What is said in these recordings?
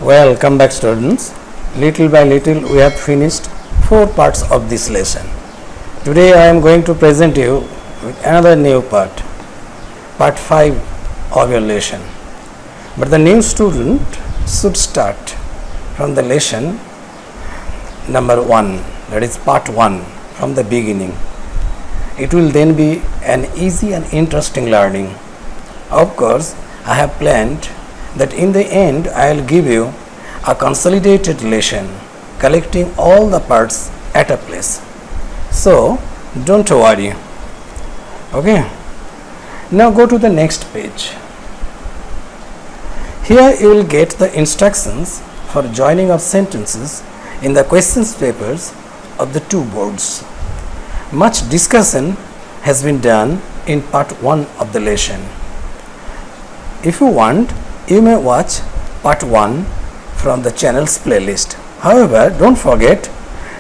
Welcome back, students. Little by little we have finished 4 parts of this lesson. Today I am going to present you with another new part 5 of your lesson. But the new student should start from the lesson number 1, that is part 1, from the beginning. It will then be an easy and interesting learning. Of course, I have planned that in the end I will give you a consolidated lesson collecting all the parts at a place. So don't worry. Okay. Now go to the next page. Here you will get the instructions for joining of sentences in the questions papers of the 2 boards. Much discussion has been done in part 1 of the lesson. If you want, you may watch part 1 from the channel's playlist. However, don't forget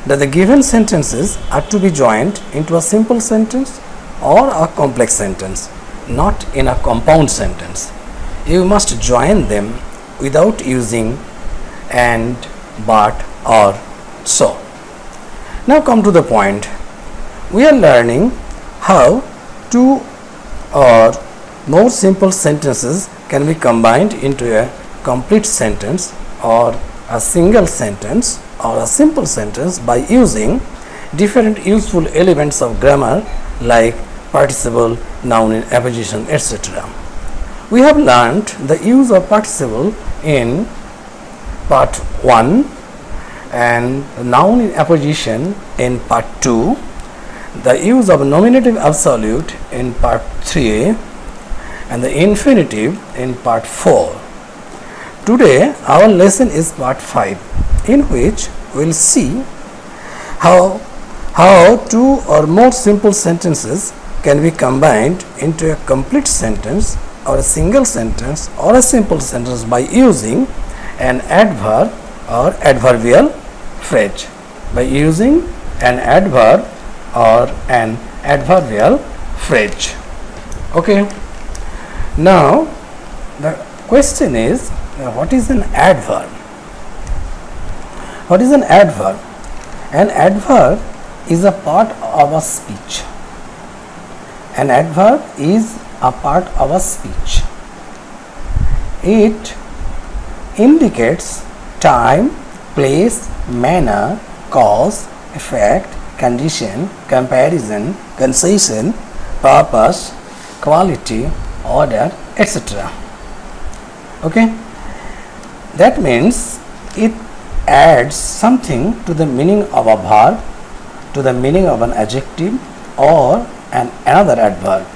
that the given sentences are to be joined into a simple sentence or a complex sentence, not in a compound sentence. You must join them without using and, but, or, so. Now come to the point. We are learning how 2 or more simple sentences can be combined into a complete sentence or a single sentence or a simple sentence by using different useful elements of grammar like participle, noun in apposition, etc. We have learnt the use of participle in part 1 and noun in apposition in part 2, the use of nominative absolute in part 3 and the infinitive in part 4. Today our lesson is part 5, in which we will see how 2 or more simple sentences can be combined into a complete sentence or a single sentence or a simple sentence by using an adverb or adverbial phrase. By using an adverb or an adverbial phrase. Okay. Now the question is, what is an adverb? What is an adverb? An adverb is a part of a speech. An adverb is a part of a speech. It indicates time, place, manner, cause, effect, condition, comparison, concession, purpose, quality, order, etc. Okay. That means it adds something to the meaning of a verb, to the meaning of an adjective or another adverb,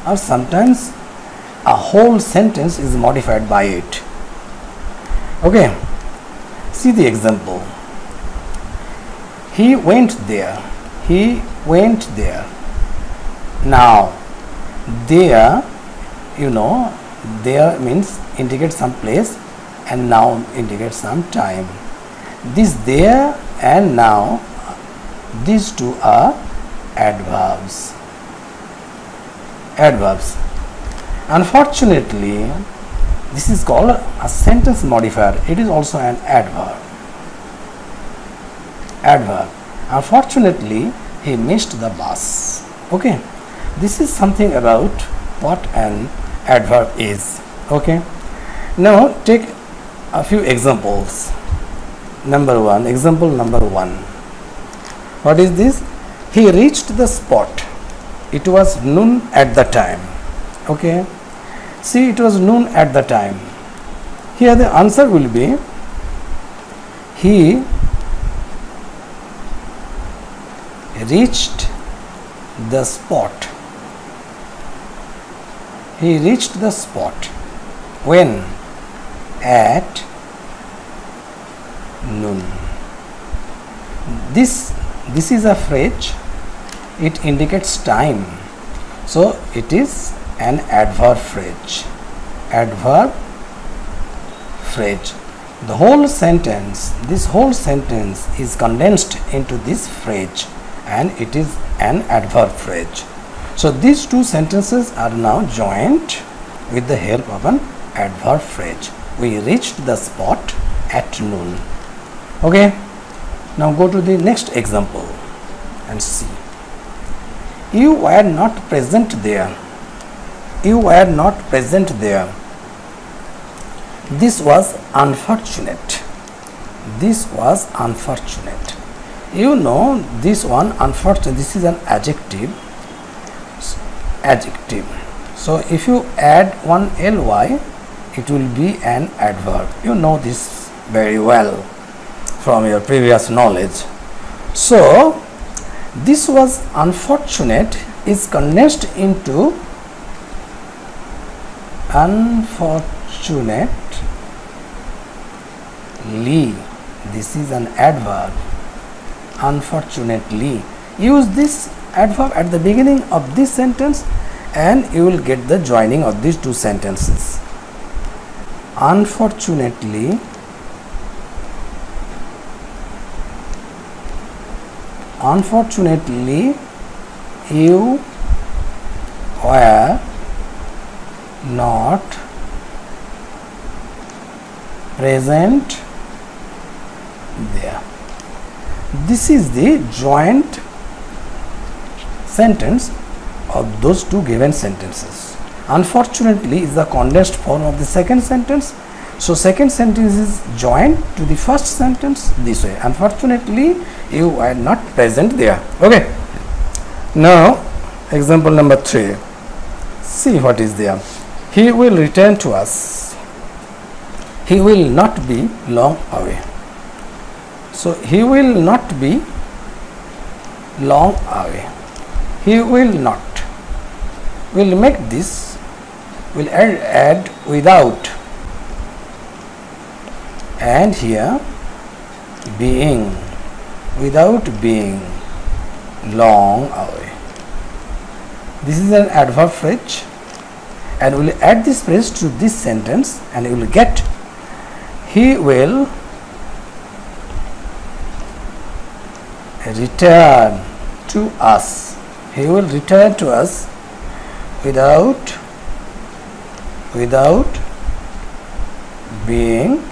or sometimes a whole sentence is modified by it. Okay. See the example. He went there. He went there. Now, there, you know, there means indicate some place and now indicate some time. This there and now, these 2 are adverbs. Adverbs. Unfortunately, this is called a sentence modifier. It is also an adverb. Adverb. Unfortunately, he missed the bus. Okay. This is something about what an adverb is. Okay. Now take a few examples. Example number 1. What is this? He reached the spot. It was noon at the time. Okay. See, it was noon at the time. Here the answer will be, he reached the spot. He reached the spot. When? At noon. This is a phrase. It indicates time. So it is an adverb phrase. Adverb phrase. The whole sentence, this whole sentence is condensed into this phrase and it is an adverb phrase. So these 2 sentences are now joined with the help of an adverb phrase. We reached the spot at noon. Okay, now go to the next example and see. You were not present there. You were not present there. This was unfortunate. This was unfortunate. You know this one, unfortunate, this is an adjective. So if you add one ly, it will be an adverb. You know this very well from your previous knowledge. So this was unfortunate is condensed into unfortunately. This is an adverb. Unfortunately. Use this adverb at the beginning of this sentence and you will get the joining of these two sentences. Unfortunately, you were not present there. This is the joint sentence of those two given sentences. Unfortunately is the condensed form of the second sentence. So second sentence is joined to the first sentence this way. Unfortunately, you were not present there. Okay. Now example number 3. See what is there. He will return to us. He will not be long away. So he will not be long away. He will not. We'll make this, we'll add without, and here being, without being long away. This is an adverb phrase and we'll add this phrase to this sentence and you will get he will return to us. He will return to us without being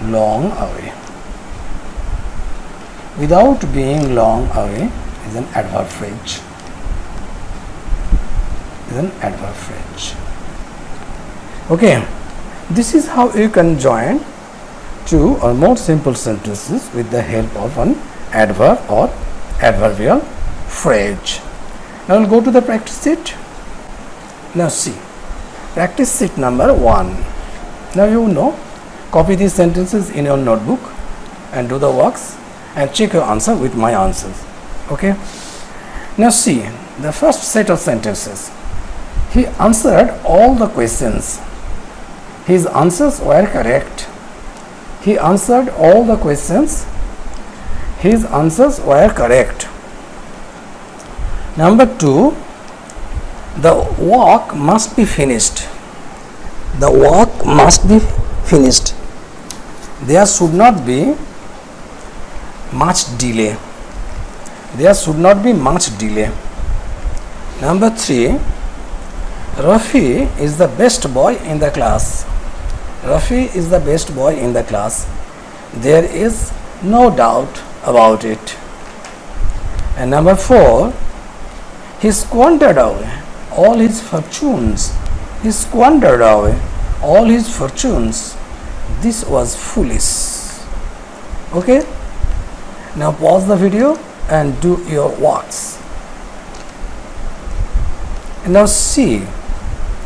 long away. Without being long away is an adverb phrase. Okay, this is how you can join two or more simple sentences with the help of an adverb or adverbial phrase. Now we'll go to the practice sheet. Now see, practice sheet number 1. Now you know, copy these sentences in your notebook and do the works and check your answer with my answers. Okay. Now see, the first set of sentences. He answered all the questions. His answers were correct. He answered all the questions. His answers were correct. Number 2, the work must be finished. The work must be finished. There should not be much delay. There should not be much delay. Number 3, Rafi is the best boy in the class. Rafi is the best boy in the class. There is no doubt about it. And number 4, he squandered away all his fortunes. He squandered away all his fortunes. This was foolish. Okay. Now pause the video and do your works. And now see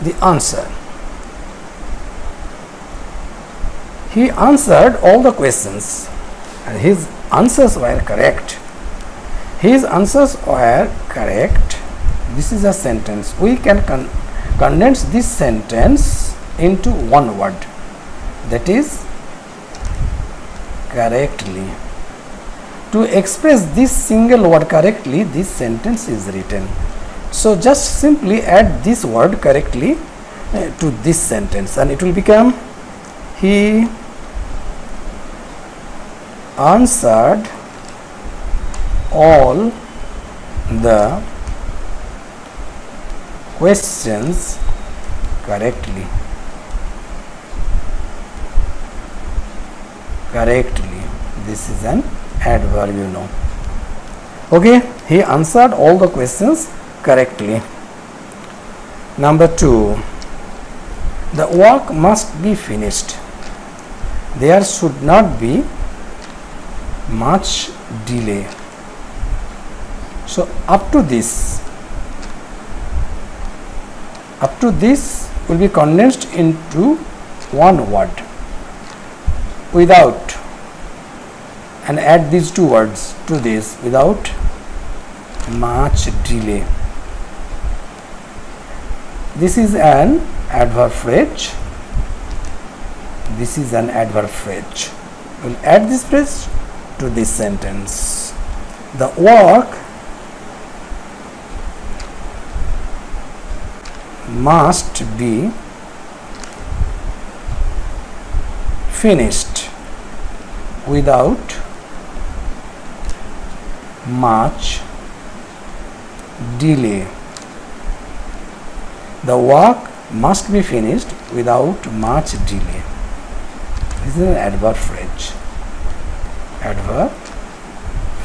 the answer. He answered all the questions and his answers were correct. His answers were correct. This is a sentence. We can condense this sentence into one word, that is correctly. To express this single word correctly, this sentence is written. So just simply add this word correctly to this sentence and it will become he answered all the questions correctly. Correctly. This is an adverb, you know. Okay, he answered all the questions correctly. Number 2. The work must be finished. There should not be much delay. So up to this will be condensed into one word, without, and add these two words to this, without much delay. This is an adverb phrase. This is an adverb phrase. We'll add this phrase to this sentence. The work must be finished without much delay. The work must be finished without much delay. This is an adverb phrase. Adverb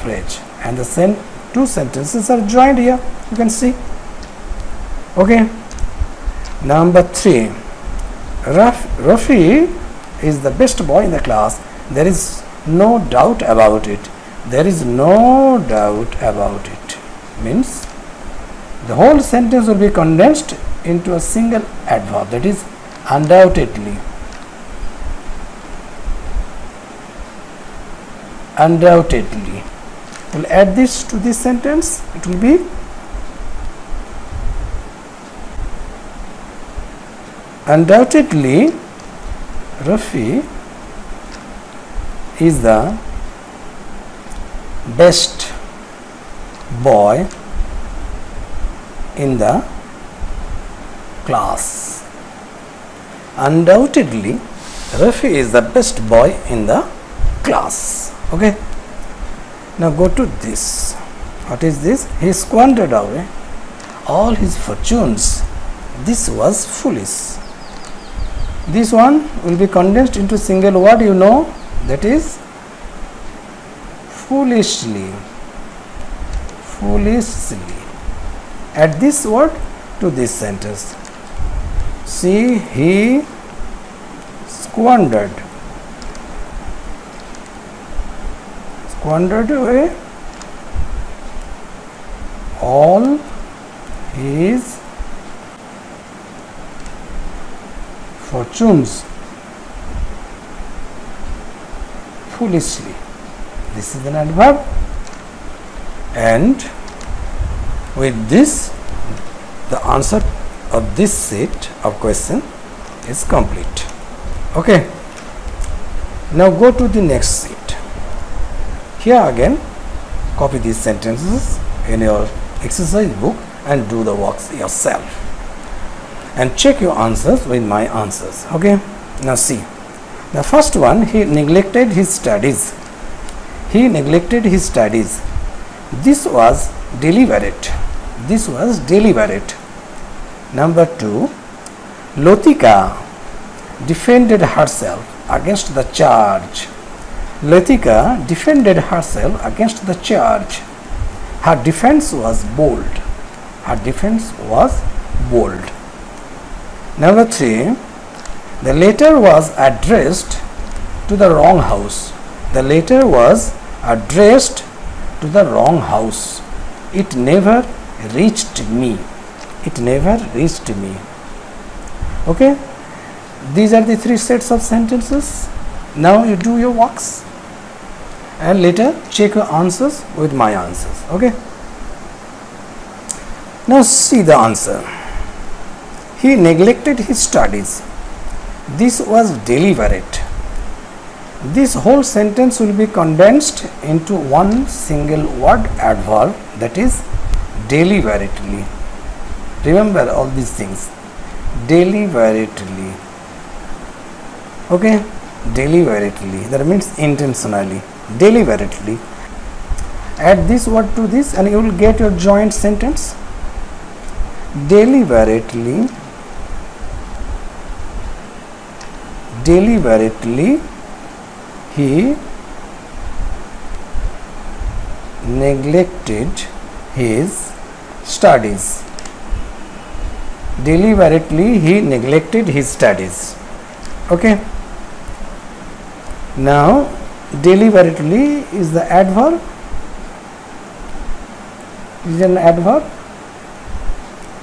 phrase. And the two sentences are joined here. You can see. Okay. Number 3. Rafi is the best boy in the class. There is no doubt about it. There is no doubt about it. Means the whole sentence will be condensed into a single adverb, that is undoubtedly. Undoubtedly. We'll add this to this sentence. It will be undoubtedly Rafi is the best boy in the class. Undoubtedly Rafi is the best boy in the class. Okay. Now go to this. What is this? He squandered away all his fortunes. This was foolish. This one will be condensed into single word, you know, that is foolishly. Foolishly. Add this word to this sentence. See, he squandered away all his fortunes foolishly. This is an adverb, and with this the answer of this set of question is complete. Okay. Now go to the next sheet. Here again copy these sentences in your exercise book and do the works yourself, and check your answers with my answers. Okay. Now see, the first one, he neglected his studies. He neglected his studies. This was deliberate. This was deliberate. Number 2, Latika defended herself against the charge. Latika defended herself against the charge. Her defense was bold. Her defense was bold. Number 3, the letter was addressed to the wrong house. The letter was addressed to the wrong house. It never reached me. It never reached me. Okay. These are the 3 sets of sentences. Now you do your works and later check your answers with my answers. Okay. Now see the answer. He neglected his studies. This was deliberate. This whole sentence will be condensed into one single word adverb, that is deliberately. Remember all these things. Deliberately. Okay. Deliberately. That means intentionally. Deliberately. Add this word to this and you will get your joint sentence. Deliberately deliberately he neglected his studies. Deliberately he neglected his studies. Okay. Now deliberately is the adverb. Is an adverb.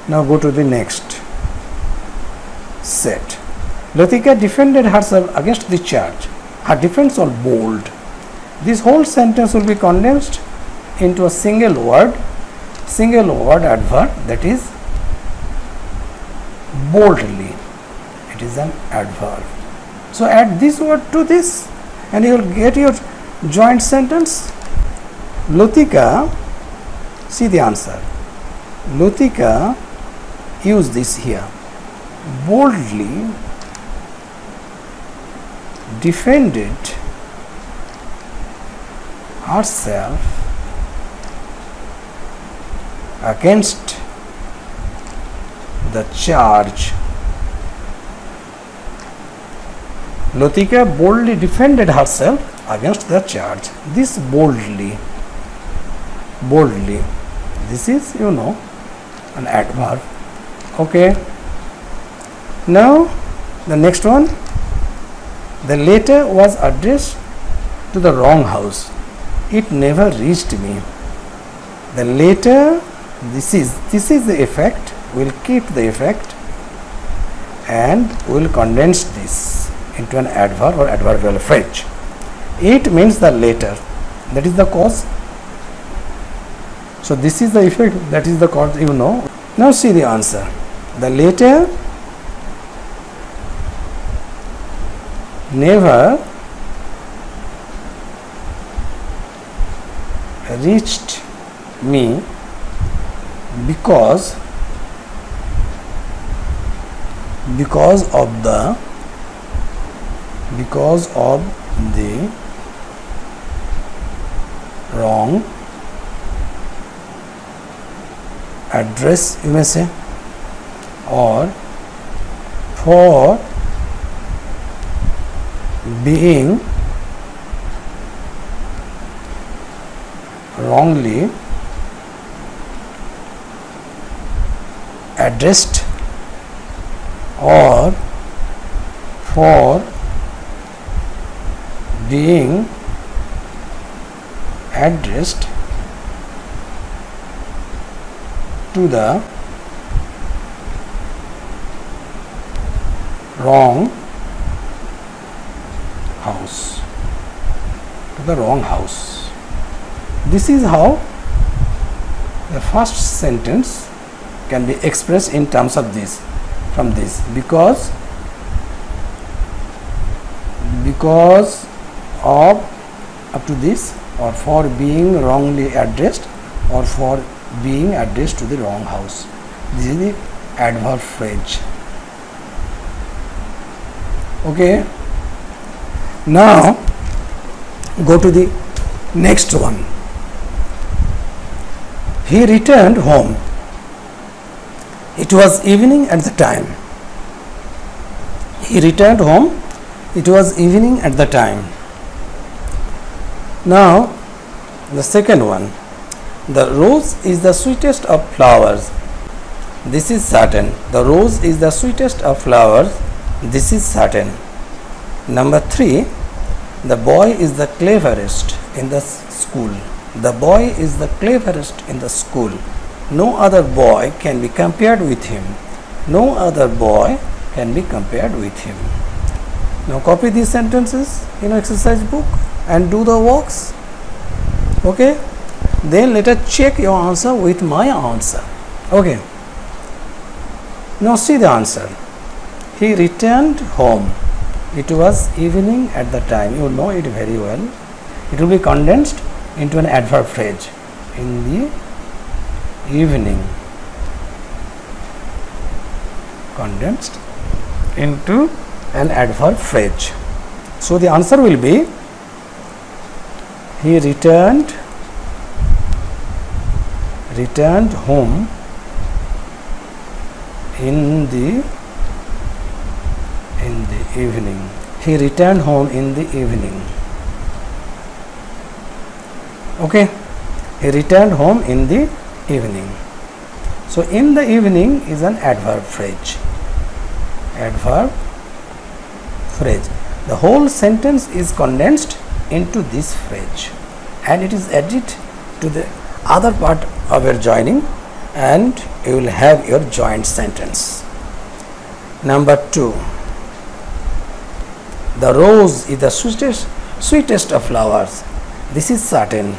Now go to the next set. Latika defended herself against the charge. Her defense was bold. This whole sentence will be condensed into a single word adverb, that is boldly. It is an adverb. So add this word to this and you will get your joint sentence. Latika, see the answer. Latika, use this here. Boldly defended herself against the charge. Latika boldly defended herself against the charge. This boldly, this is, you know, an adverb. Okay. Now the next one. The letter was addressed to the wrong house. It never reached me. The letter, this is the effect. We'll keep the effect and we'll condense this into an adverb or adverbial phrase. It means the letter, that is the cause. So this is the effect, that is the cause, you know. Now see the answer. The letter never reached me because of the wrong address, you may say, or for being wrongly addressed, or for being addressed to the wrong house. This is how the first sentence can be expressed in terms of this, from this, because of up to this, or for being wrongly addressed, or for being addressed to the wrong house. This is the adverb phrase. Okay. Now go to the next one. He returned home. It was evening at the time. He returned home. It was evening at the time. Now the second one. The rose is the sweetest of flowers. This is certain. The rose is the sweetest of flowers. This is certain. Number 3. The boy is the cleverest in the school. The boy is the cleverest in the school. No other boy can be compared with him. No other boy can be compared with him. Now copy these sentences in exercise book and do the works. Okay. Then let us check your answer with my answer. Okay. Now see the answer. He returned home. It was evening at the time. You know it very well. It will be condensed into an adverb phrase. In the evening. Condensed into an adverb phrase. So the answer will be, he returned home in the evening. He returned home in the evening. Okay, he returned home in the evening. So in the evening is an adverb phrase. Adverb phrase. The whole sentence is condensed into this phrase and it is added to the other part of your joining and you will have your joined sentence. Number 2. The rose is the sweetest of flowers. This is certain.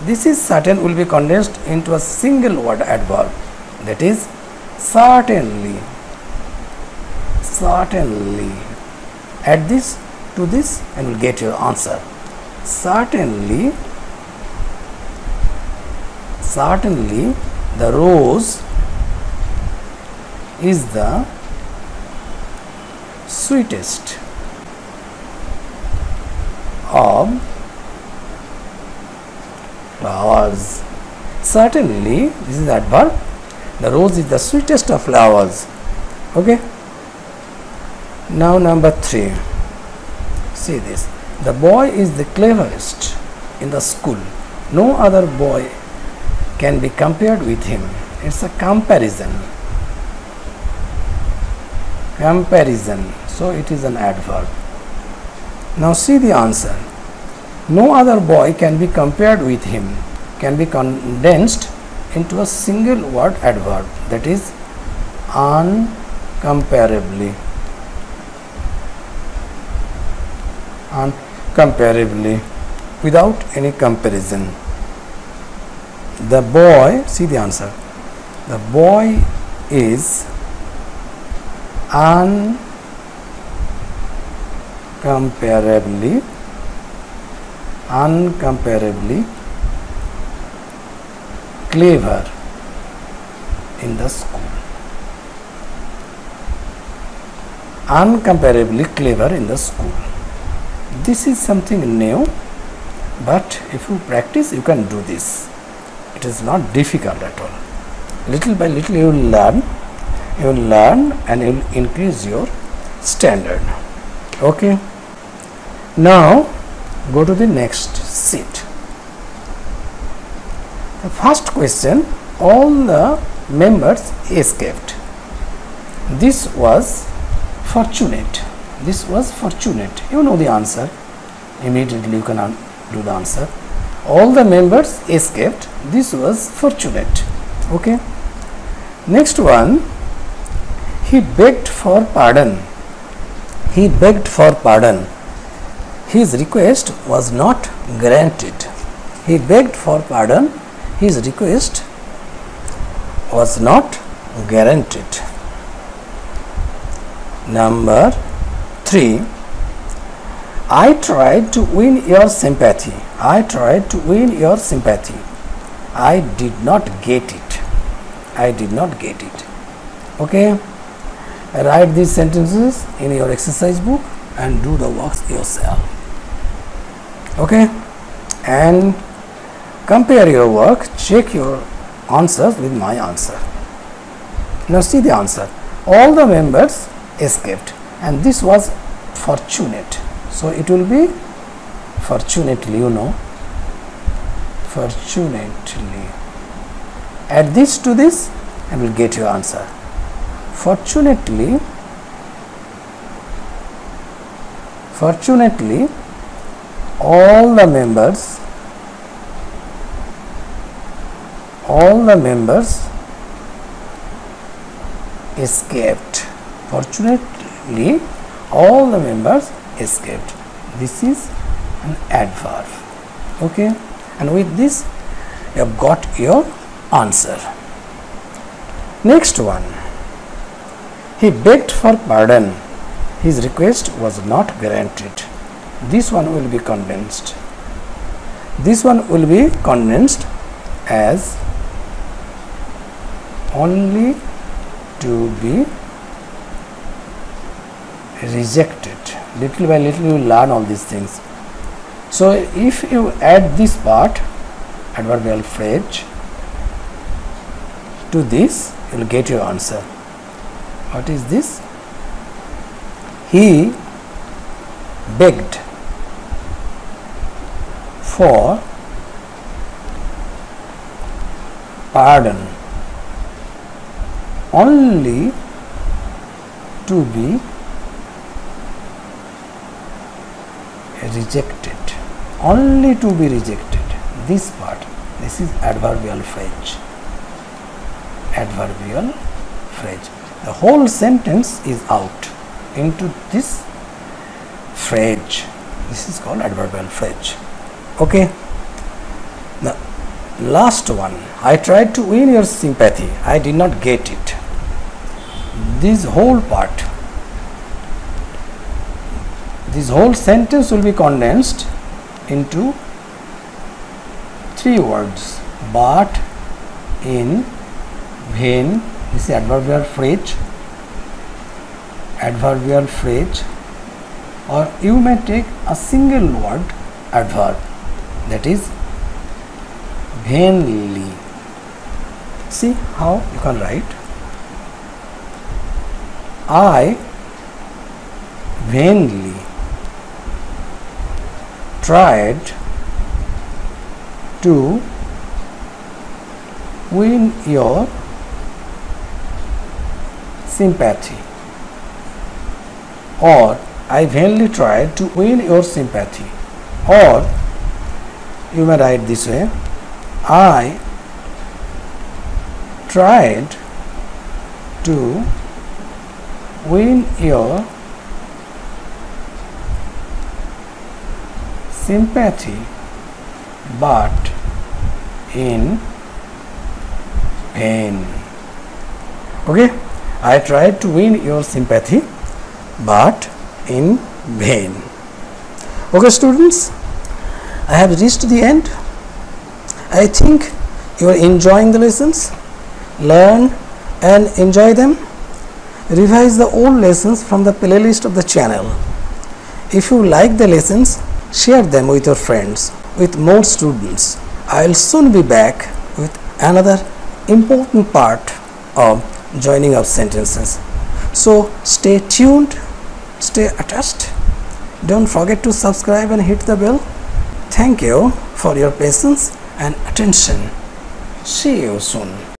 This is certain will be condensed into a single word adverb, that is certainly. Certainly. Add this to this and you will get your answer. Certainly. Certainly the rose is the sweetest of flowers. Certainly, this is adverb. The rose is the sweetest of flowers. Okay. Now number 3. See this. The boy is the cleverest in the school. No other boy can be compared with him. It's a comparison. Comparison. So it is an adverb. Now see the answer. No other boy can be compared with him. Can be condensed into a single word adverb, that is uncomparably. Uncomparably, without any comparison. The boy, see the answer. The boy is uncomparably clever in the school. Uncomparably clever in the school. This is something new, but if you practice you can do this. It is not difficult at all. Little by little you will learn. You will learn and you will increase your standard. Okay. Now go to the next sheet. The first question, all the members escaped. This was fortunate. This was fortunate. You know the answer. Immediately you can do the answer. All the members escaped. This was fortunate. Okay. Next one, he begged for pardon. He begged for pardon. His request was not granted. He begged for pardon. His request was not granted. Number 3. I tried to win your sympathy. I tried to win your sympathy. I did not get it. I did not get it. Okay. Write these sentences in your exercise book and do the works yourself. Okay. And compare your work. Check your answers with my answer. Now see the answer. All the members escaped and this was fortunate. So it will be fortunately, you know. Fortunately. Add this to this and we'll get your answer. Fortunately, all the members escaped. Fortunately, all the members escaped. This is an adverb. Okay, and with this you have got your answer. Next one, he begged for pardon. His request was not granted. This one will be condensed. This one will be condensed as only to be rejected. Little by little you will learn all these things. So if you add this part, adverbial phrase, to this, you will get your answer. What is this? He begged for pardon only to be rejected, only to be rejected. This part, this is adverbial phrase. Adverbial phrase. The whole sentence is out into this phrase. This is called adverbial phrase. Okay. The last one. I tried to win your sympathy. I did not get it. This whole part, this whole sentence will be condensed into 3 words. But in vain. This is adverbial phrase. Adverbial phrase, or you may take a single word adverb, that is vainly. See how you can write. I vainly tried to win your sympathy, or I vainly tried to win your sympathy, or you may write this way, I tried to win your sympathy but in vain. Okay, I tried to win your sympathy but in vain. Okay students, I have reached the end. I think you are enjoying the lessons. Learn and enjoy them. Revise the old lessons from the playlist of the channel. If you like the lessons, share them with your friends, with more students. I will soon be back with another important part of joining of sentences. So stay tuned, stay attached. Don't forget to subscribe and hit the bell. Thank you for your patience and attention. See you soon.